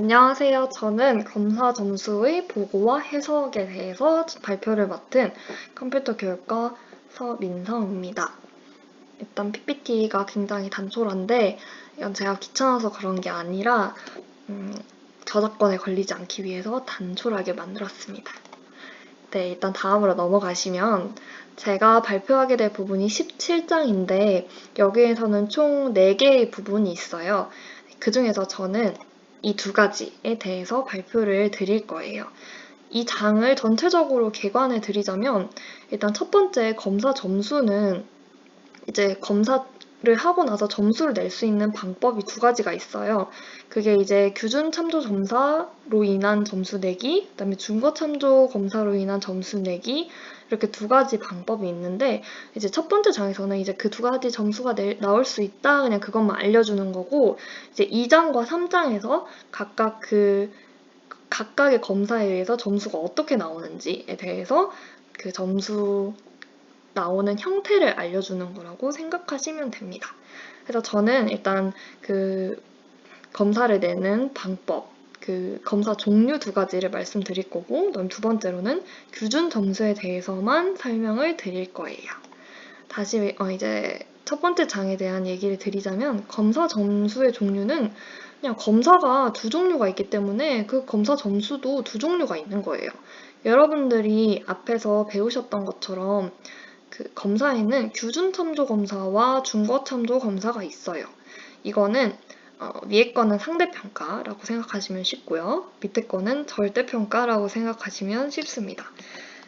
안녕하세요. 저는 검사 점수의 보고와 해석에 대해서 발표를 맡은 컴퓨터 교육과 서민성입니다. 일단 PPT가 굉장히 단촐한데 이건 제가 귀찮아서 그런 게 아니라 저작권에 걸리지 않기 위해서 단촐하게 만들었습니다. 네, 일단 다음으로 넘어가시면 제가 발표하게 될 부분이 17장인데 여기에서는 총 4개의 부분이 있어요. 그 중에서 저는 이 2가지에 대해서 발표를 드릴 거예요. 이 장을 전체적으로 개관해 드리자면 일단 첫 번째 검사 점수는 이제 검사를 하고 나서 점수를 낼 수 있는 방법이 2가지가 있어요. 그게 이제 규준 참조 검사로 인한 점수 내기, 그다음에 준거 참조 검사로 인한 점수 내기, 이렇게 2가지 방법이 있는데 이제 첫 번째 장에서는 이제 그 2가지 점수가 나올 수 있다, 그냥 그것만 알려주는 거고, 이제 2장과 3장에서 각각 각각의 검사에 의해서 점수가 어떻게 나오는지에 대해서 그 점수 나오는 형태를 알려주는 거라고 생각하시면 됩니다. 그래서 저는 일단 그 검사를 내는 방법, 그 검사 종류 2가지를 말씀드릴 거고, 그다음 2번째로는 규준 점수에 대해서만 설명을 드릴 거예요. 다시 이제 첫 번째 장에 대한 얘기를 드리자면 검사 점수의 종류는 그냥 검사가 2종류가 있기 때문에 그 검사 점수도 2종류가 있는 거예요. 여러분들이 앞에서 배우셨던 것처럼 그 검사에는 규준 참조 검사와 준거 참조 검사가 있어요. 이거는 위에 거는 상대평가라고 생각하시면 쉽고요. 밑에 거는 절대평가라고 생각하시면 쉽습니다.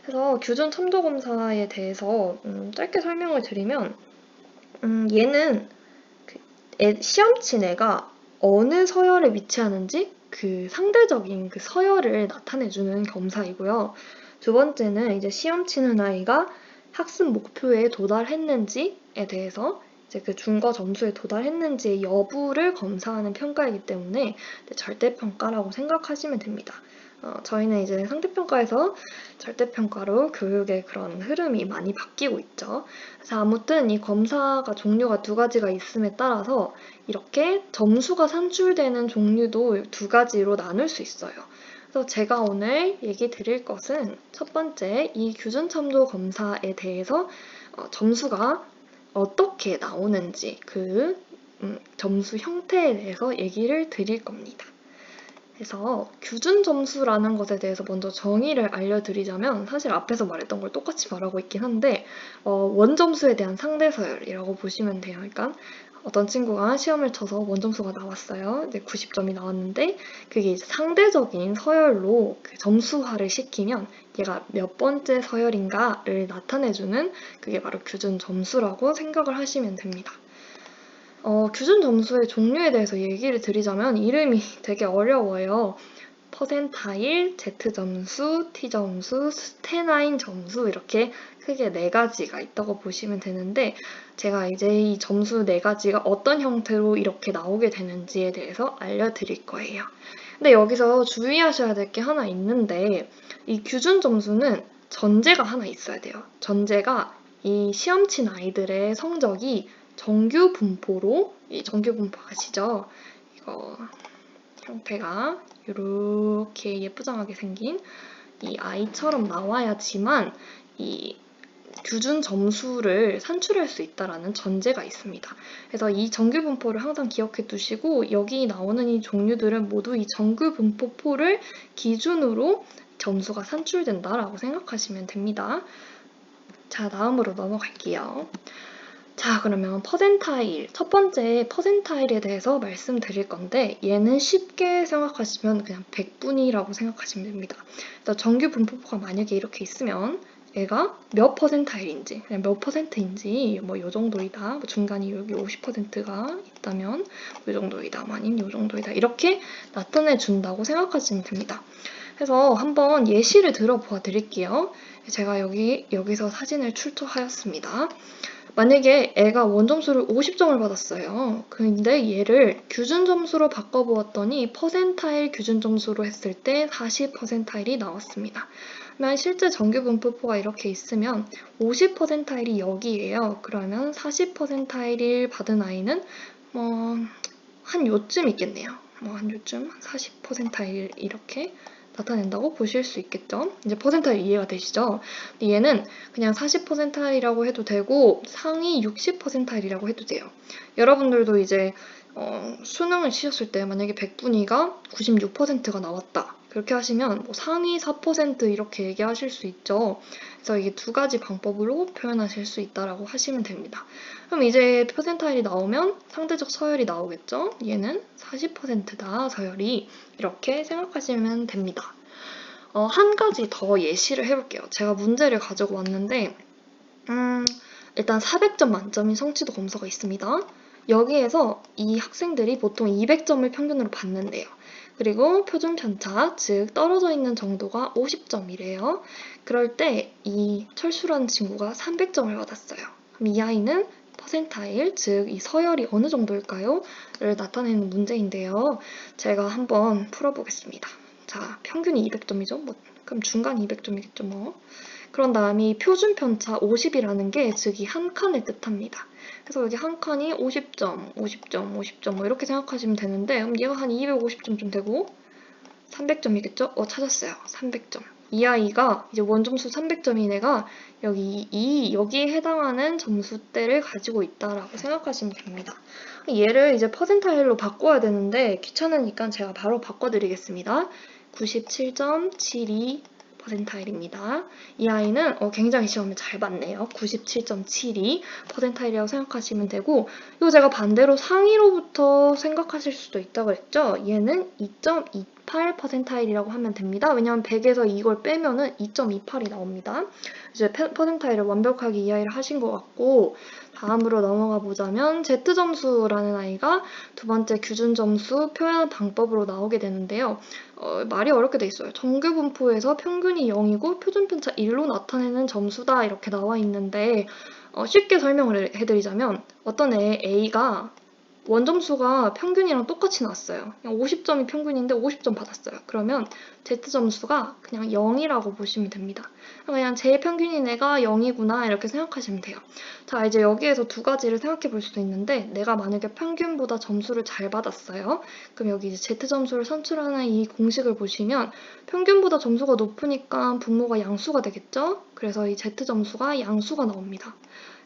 그래서 규준 참조 검사에 대해서 짧게 설명을 드리면 얘는 시험친 애가 어느 서열에 위치하는지 그 상대적인 그 서열을 나타내주는 검사이고요. 2번째는 이제 시험 치는 아이가 학습 목표에 도달했는지에 대해서 이제 그 준거 점수에 도달했는지의 여부를 검사하는 평가이기 때문에 절대평가라고 생각하시면 됩니다. 저희는 이제 상대평가에서 절대평가로 교육의 그런 흐름이 많이 바뀌고 있죠. 그래서 아무튼 이 검사가 종류가 2가지가 있음에 따라서 이렇게 점수가 산출되는 종류도 2가지로 나눌 수 있어요. 그래서 제가 오늘 얘기 드릴 것은 첫 번째, 이 규준 참조 검사에 대해서 점수가 어떻게 나오는지 그 점수 형태에 대해서 얘기를 드릴 겁니다. 그래서 규준 점수라는 것에 대해서 먼저 정의를 알려드리자면 사실 앞에서 말했던 걸 똑같이 말하고 있긴 한데 원점수에 대한 상대서열이라고 보시면 돼요. 그러니까 어떤 친구가 시험을 쳐서 원점수가 나왔어요. 이제 90점이 나왔는데 그게 이제 상대적인 서열로 그 점수화를 시키면 얘가 몇 번째 서열인가를 나타내주는 그게 바로 규준 점수라고 생각을 하시면 됩니다. 규준 점수의 종류에 대해서 얘기를 드리자면 이름이 되게 어려워요. 퍼센타일, Z점수, T점수, 스테나인 점수 이렇게 크게 4가지가 있다고 보시면 되는데 제가 이제 이 점수 4가지가 어떤 형태로 이렇게 나오게 되는지에 대해서 알려드릴 거예요. 근데 여기서 주의하셔야 될 게 하나 있는데 이 규준 점수는 전제가 하나 있어야 돼요. 전제가 이 시험 친 아이들의 성적이 정규 분포로, 이 정규 분포 아시죠? 이거 형태가 이렇게 예쁘장하게 생긴 이 아이처럼 나와야지만 이 규준 점수를 산출할 수 있다라는 전제가 있습니다. 그래서 이 정규 분포를 항상 기억해 두시고 여기 나오는 이 종류들은 모두 이 정규 분포포를 기준으로 점수가 산출된다라고 생각하시면 됩니다. 자, 다음으로 넘어갈게요. 자, 그러면 퍼센타일, 첫 번째 퍼센타일에 대해서 말씀드릴 건데 얘는 쉽게 생각하시면 그냥 100분위라고 생각하시면 됩니다. 그래서 정규 분포가 만약에 이렇게 있으면 얘가 몇 퍼센타일인지, 그냥 몇 퍼센트인지 뭐 요 정도이다, 뭐 중간이 여기 50%가 있다면 요 정도이다, 아닌 요 정도이다 이렇게 나타내 준다고 생각하시면 됩니다. 그래서 한번 예시를 들어보아 드릴게요. 제가 여기서 사진을 출처하였습니다. 만약에 애가 원점수를 50점을 받았어요. 근데 얘를 규준 점수로 바꿔보았더니 퍼센타일 규준 점수로 했을 때 40%이 나왔습니다. 그러면 실제 정규 분포가 이렇게 있으면 50%이 여기예요. 그러면 40%를 받은 아이는 한 요쯤 있겠네요. 뭐 한 요즘 40%일 이렇게 나타낸다고 보실 수 있겠죠. 이제 퍼센타일 이해가 되시죠? 근데 얘는 그냥 40%이라고 해도 되고 상위 60%이라고 해도 돼요. 여러분들도 이제 수능을 치셨을 때 만약에 100분위가 96%가 나왔다. 그렇게 하시면 뭐 상위 4% 이렇게 얘기하실 수 있죠. 그래서 이게 두 가지 방법으로 표현하실 수 있다라고 하시면 됩니다. 그럼 이제 퍼센타일이 나오면 상대적 서열이 나오겠죠? 얘는 40%다, 서열이. 이렇게 생각하시면 됩니다. 한 가지 더 예시를 해볼게요. 제가 문제를 가지고 왔는데, 일단 400점 만점인 성취도 검사가 있습니다. 여기에서 이 학생들이 보통 200점을 평균으로 받는데요. 그리고 표준 편차, 즉 떨어져 있는 정도가 50점이래요. 그럴 때 이 철수라는 친구가 300점을 받았어요. 그럼 이 아이는 퍼센타일, 즉 이 서열이 어느 정도일까요? 를 나타내는 문제인데요. 제가 한번 풀어보겠습니다. 자, 평균이 200점이죠? 뭐, 그럼 중간 200점이겠죠, 뭐. 그런 다음에 이 표준 편차 50이라는 게 즉 이 한 칸을 뜻합니다. 그래서 여기 한 칸이 50점, 50점, 50점 뭐 이렇게 생각하시면 되는데 그럼 얘가 한 250점쯤 되고 300점이겠죠? 찾았어요. 300점. 이 아이가 이제 원점수 300점인 애가 여기에 해당하는 점수대를 가지고 있다라고 생각하시면 됩니다. 얘를 이제 퍼센타일로 바꿔야 되는데 귀찮으니까 제가 바로 바꿔드리겠습니다. 97.72 퍼센타일입니다. 이 아이는 굉장히 시험을 잘 봤네요. 97.72 퍼센타일이라고 생각하시면 되고 이거 제가 반대로 상위로부터 생각하실 수도 있다고 했죠. 얘는 2.28 퍼센타일이라고 하면 됩니다. 왜냐하면 100에서 이걸 빼면은 2.28이 나옵니다. 이제 퍼센타일을 완벽하게 이해를 하신 것 같고 다음으로 넘어가 보자면 Z점수라는 아이가 두 번째 규준점수 표현 방법으로 나오게 되는데요. 말이 어렵게 돼 있어요. 정규 분포에서 평균이 0이고 표준편차 1로 나타내는 점수다 이렇게 나와 있는데 쉽게 설명을 해드리자면 어떤 애 A가 원점수가 평균이랑 똑같이 나왔어요. 그냥 50점이 평균인데 50점 받았어요. 그러면 Z점수가 그냥 0이라고 보시면 됩니다. 그냥 제 평균인 애가 0이구나 이렇게 생각하시면 돼요. 자, 이제 여기에서 두 가지를 생각해 볼 수도 있는데 내가 만약에 평균보다 점수를 잘 받았어요. 그럼 여기 이제 Z점수를 산출하는 이 공식을 보시면 평균보다 점수가 높으니까 분모가 양수가 되겠죠? 그래서 이 Z점수가 양수가 나옵니다.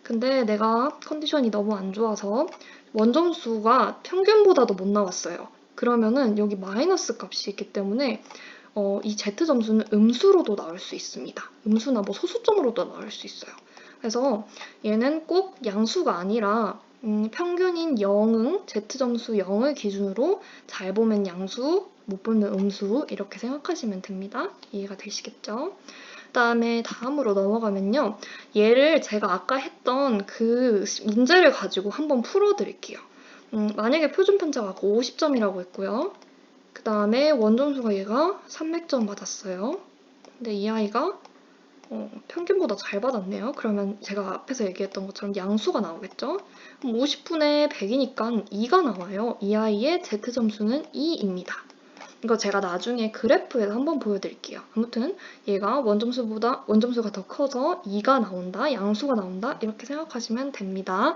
근데 내가 컨디션이 너무 안 좋아서 원점수가 평균보다도 못 나왔어요. 그러면은 여기 마이너스 값이 있기 때문에 이 Z점수는 음수로도 나올 수 있습니다. 음수나 뭐 소수점으로도 나올 수 있어요. 그래서 얘는 꼭 양수가 아니라 평균인 0응, Z점수 0을 기준으로 잘 보면 양수, 못 보면 음수 이렇게 생각하시면 됩니다. 이해가 되시겠죠? 다음으로 넘어가면요. 얘를 제가 아까 했던 그 문제를 가지고 한번 풀어드릴게요. 만약에 표준 편차가 아까 50점이라고 했고요. 그 다음에 원점수가 얘가 300점 받았어요. 근데 이 아이가 평균보다 잘 받았네요. 그러면 제가 앞에서 얘기했던 것처럼 양수가 나오겠죠? 50분의 100이니까 2가 나와요. 이 아이의 Z점수는 2입니다. 이거 제가 나중에 그래프에서 한번 보여드릴게요. 아무튼 얘가 원점수가 더 커서 2가 나온다, 양수가 나온다 이렇게 생각하시면 됩니다.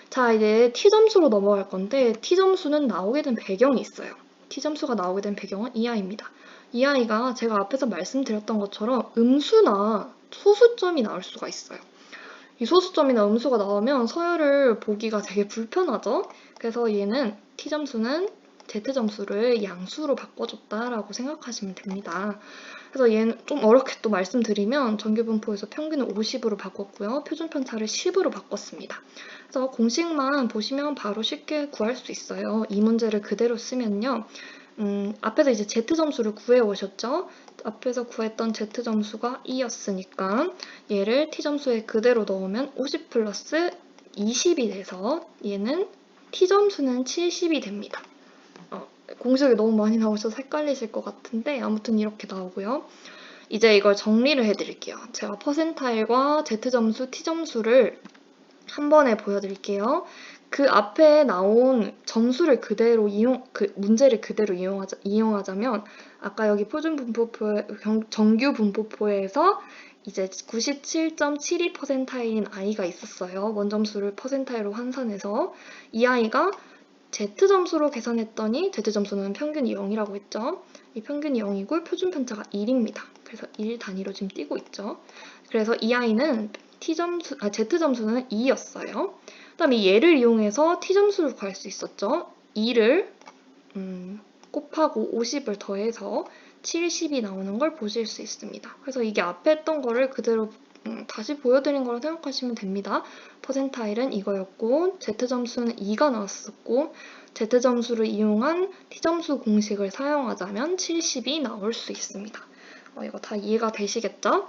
자, 이제 T점수로 넘어갈 건데 T점수는 나오게 된 배경이 있어요. T점수가 나오게 된 배경은 이 아이입니다. 이 아이가 제가 앞에서 말씀드렸던 것처럼 음수나 소수점이 나올 수가 있어요. 이 소수점이나 음수가 나오면 서열을 보기가 되게 불편하죠? 그래서 얘는 T점수는 Z점수를 양수로 바꿔줬다라고 생각하시면 됩니다. 그래서 얘는 좀 어렵게 또 말씀드리면 정규분포에서 평균을 50으로 바꿨고요. 표준편차를 10으로 바꿨습니다. 그래서 공식만 보시면 바로 쉽게 구할 수 있어요. 이 문제를 그대로 쓰면요. 앞에서 이제 Z점수를 구해 오셨죠? 앞에서 구했던 Z점수가 2였으니까 얘를 T점수에 그대로 넣으면 50 플러스 20이 돼서 얘는 T점수는 70이 됩니다. 공식이 너무 많이 나오셔서 헷갈리실 것 같은데 아무튼 이렇게 나오고요. 이제 이걸 정리를 해드릴게요. 제가 퍼센타일과 Z점수, T점수를 한 번에 보여드릴게요. 그 앞에 나온 점수를 그대로 문제를 그대로 이용하자면 아까 여기 정규 분포표에서 이제 97.72 퍼센타일인 아이가 있었어요. 원점수를 퍼센타일로 환산해서 이 아이가 Z점수로 계산했더니 Z점수는 평균이 0이라고 했죠. 이 평균이 0이고 표준 편차가 1입니다. 그래서 1 단위로 지금 띄고 있죠. 그래서 이 아이는 Z점수는 2였어요. 그 다음에 얘를 이용해서 T점수를 구할 수 있었죠. 2를 곱하고 50을 더해서 70이 나오는 걸 보실 수 있습니다. 그래서 이게 앞에 했던 거를 그대로 다시 보여드린 거라고 생각하시면 됩니다. 퍼센타일은 이거였고 Z점수는 2가 나왔었고 Z점수를 이용한 T점수 공식을 사용하자면 70이 나올 수 있습니다. 이거 다 이해가 되시겠죠?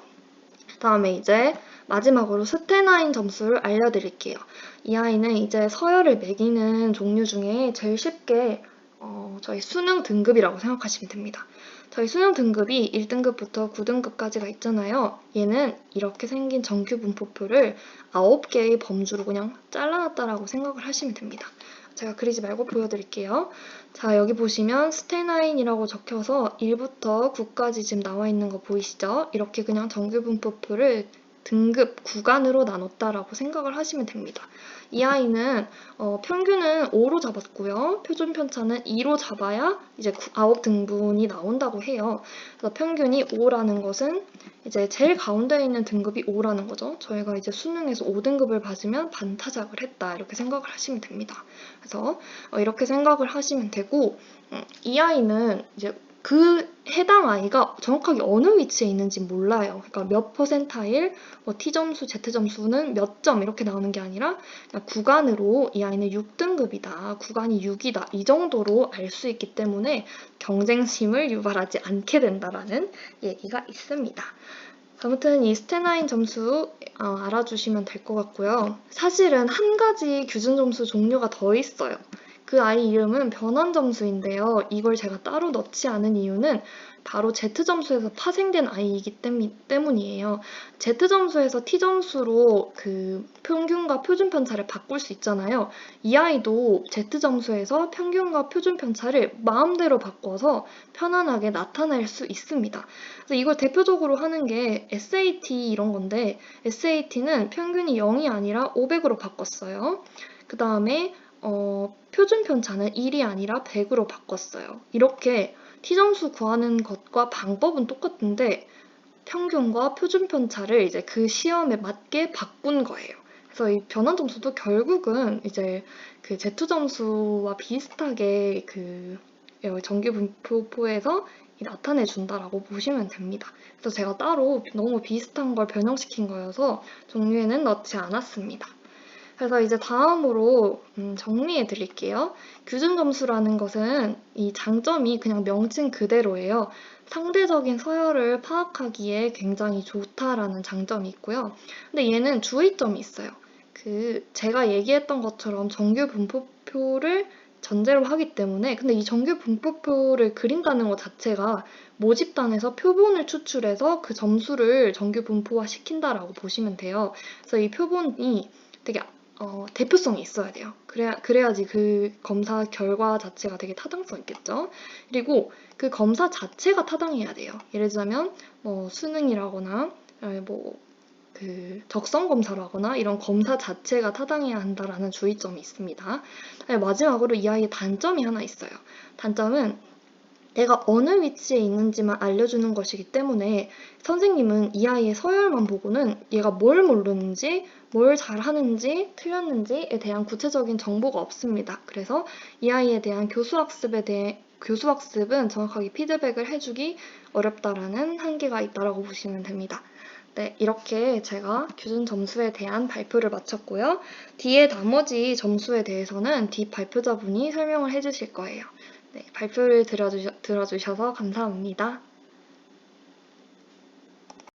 다음에 이제 마지막으로 스테나인 점수를 알려드릴게요. 이 아이는 이제 서열을 매기는 종류 중에 제일 쉽게 저희 수능 등급이라고 생각하시면 됩니다. 저희 수능 등급이 1등급부터 9등급까지가 있잖아요. 얘는 이렇게 생긴 정규 분포표를 9개의 범주로 그냥 잘라놨다라고 생각을 하시면 됩니다. 제가 그리지 말고 보여드릴게요. 자, 여기 보시면 스테나인이라고 적혀서 1부터 9까지 지금 나와 있는 거 보이시죠? 이렇게 그냥 정규 분포표를 등급 구간으로 나눴다라고 생각을 하시면 됩니다. 이 아이는 평균은 5로 잡았고요. 표준 편차는 2로 잡아야 이제 9등분이 나온다고 해요. 그래서 평균이 5라는 것은 이제 제일 가운데에 있는 등급이 5라는 거죠. 저희가 이제 수능에서 5등급을 받으면 반타작을 했다 이렇게 생각을 하시면 됩니다. 그래서 이렇게 생각을 하시면 되고 이 아이는 이제 그 해당 아이가 정확하게 어느 위치에 있는지 몰라요. 그러니까 몇 퍼센타일, T점수, Z점수는 몇 점 이렇게 나오는 게 아니라 그냥 구간으로 이 아이는 6등급이다, 구간이 6이다 이 정도로 알 수 있기 때문에 경쟁심을 유발하지 않게 된다라는 얘기가 있습니다. 아무튼 이 스테나인 점수 알아주시면 될 것 같고요. 사실은 한 가지 규준 점수 종류가 더 있어요. 그 아이 이름은 변환 점수인데요. 이걸 제가 따로 넣지 않은 이유는 바로 Z점수에서 파생된 아이이기 때문이에요. Z점수에서 T점수로 그 평균과 표준 편차를 바꿀 수 있잖아요. 이 아이도 Z점수에서 평균과 표준 편차를 마음대로 바꿔서 편안하게 나타낼 수 있습니다. 그래서 이걸 대표적으로 하는 게 SAT 이런 건데 SAT는 평균이 0이 아니라 500으로 바꿨어요. 그 다음에 표준 편차는 1이 아니라 100으로 바꿨어요. 이렇게 T점수 구하는 것과 방법은 똑같은데 평균과 표준 편차를 이제 그 시험에 맞게 바꾼 거예요. 그래서 이 변환 점수도 결국은 이제 그 Z점수와 비슷하게 그 정규 분포에서 나타내 준다라고 보시면 됩니다. 그래서 제가 따로 너무 비슷한 걸 변형시킨 거여서 종류에는 넣지 않았습니다. 그래서 이제 다음으로 정리해 드릴게요. 규준 점수라는 것은 이 장점이 그냥 명칭 그대로예요. 상대적인 서열을 파악하기에 굉장히 좋다라는 장점이 있고요. 근데 얘는 주의점이 있어요. 제가 얘기했던 것처럼 정규 분포표를 전제로 하기 때문에 근데 이 정규 분포표를 그린다는 것 자체가 모집단에서 표본을 추출해서 그 점수를 정규 분포화 시킨다라고 보시면 돼요. 그래서 이 표본이 되게 대표성이 있어야 돼요. 그래야지 그 검사 결과 자체가 되게 타당성 있겠죠. 그리고 그 검사 자체가 타당해야 돼요. 예를 들자면 수능이라거나 그 적성 검사라거나 이런 검사 자체가 타당해야 한다라는 주의점이 있습니다. 마지막으로 이 아이의 단점이 하나 있어요. 단점은 내가 어느 위치에 있는지만 알려주는 것이기 때문에 선생님은 이 아이의 서열만 보고는 얘가 뭘 모르는지, 뭘 잘하는지, 틀렸는지에 대한 구체적인 정보가 없습니다. 그래서 이 아이에 대한 교수학습은 정확하게 피드백을 해주기 어렵다라는 한계가 있다고 보시면 됩니다. 네, 이렇게 제가 규준 점수에 대한 발표를 마쳤고요. 뒤에 나머지 점수에 대해서는 뒷 발표자분이 설명을 해주실 거예요. 네, 발표를 들어주셔서 감사합니다.